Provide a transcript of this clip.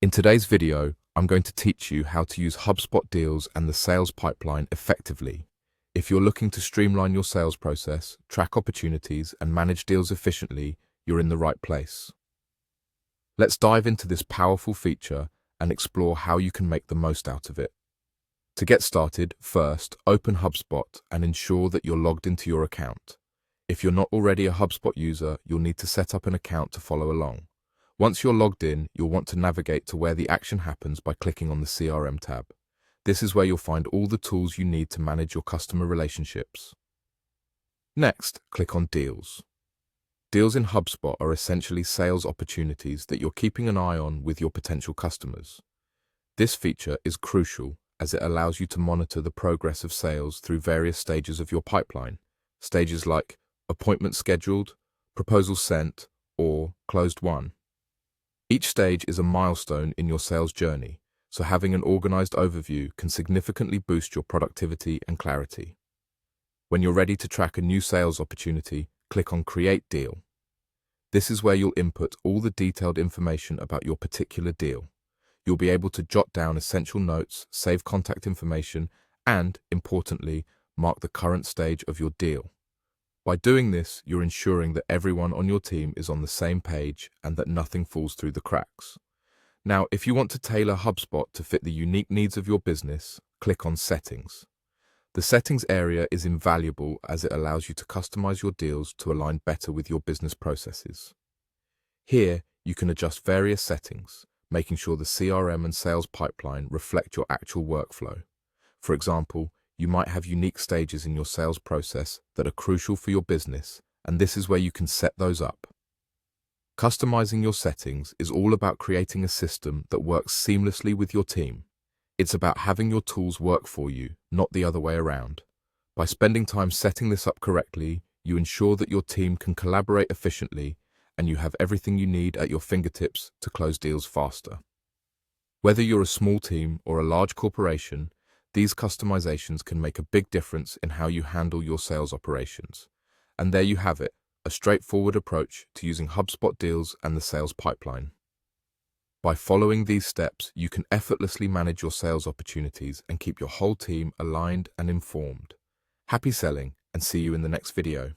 In today's video, I'm going to teach you how to use HubSpot Deals and the sales pipeline effectively. If you're looking to streamline your sales process, track opportunities, and manage deals efficiently, you're in the right place. Let's dive into this powerful feature and explore how you can make the most out of it. To get started, first, open HubSpot and ensure that you're logged into your account. If you're not already a HubSpot user, you'll need to set up an account to follow along. Once you're logged in, you'll want to navigate to where the action happens by clicking on the CRM tab. This is where you'll find all the tools you need to manage your customer relationships. Next, click on Deals. Deals in HubSpot are essentially sales opportunities that you're keeping an eye on with your potential customers. This feature is crucial as it allows you to monitor the progress of sales through various stages of your pipeline. Stages like appointment scheduled, proposal sent, or closed won. Each stage is a milestone in your sales journey, so having an organized overview can significantly boost your productivity and clarity. When you're ready to track a new sales opportunity, click on Create Deal. This is where you'll input all the detailed information about your particular deal. You'll be able to jot down essential notes, save contact information, and, importantly, mark the current stage of your deal. By doing this, you're ensuring that everyone on your team is on the same page and that nothing falls through the cracks. Now, if you want to tailor HubSpot to fit the unique needs of your business, click on Settings. The Settings area is invaluable as it allows you to customize your deals to align better with your business processes. Here, you can adjust various settings, making sure the CRM and sales pipeline reflect your actual workflow. For example, you might have unique stages in your sales process that are crucial for your business, and this is where you can set those up. Customizing your settings is all about creating a system that works seamlessly with your team. It's about having your tools work for you, not the other way around. By spending time setting this up correctly, you ensure that your team can collaborate efficiently and you have everything you need at your fingertips to close deals faster. Whether you're a small team or a large corporation, these customizations can make a big difference in how you handle your sales operations. And there you have it, a straightforward approach to using HubSpot Deals and the sales pipeline. By following these steps, you can effortlessly manage your sales opportunities and keep your whole team aligned and informed. Happy selling, and see you in the next video.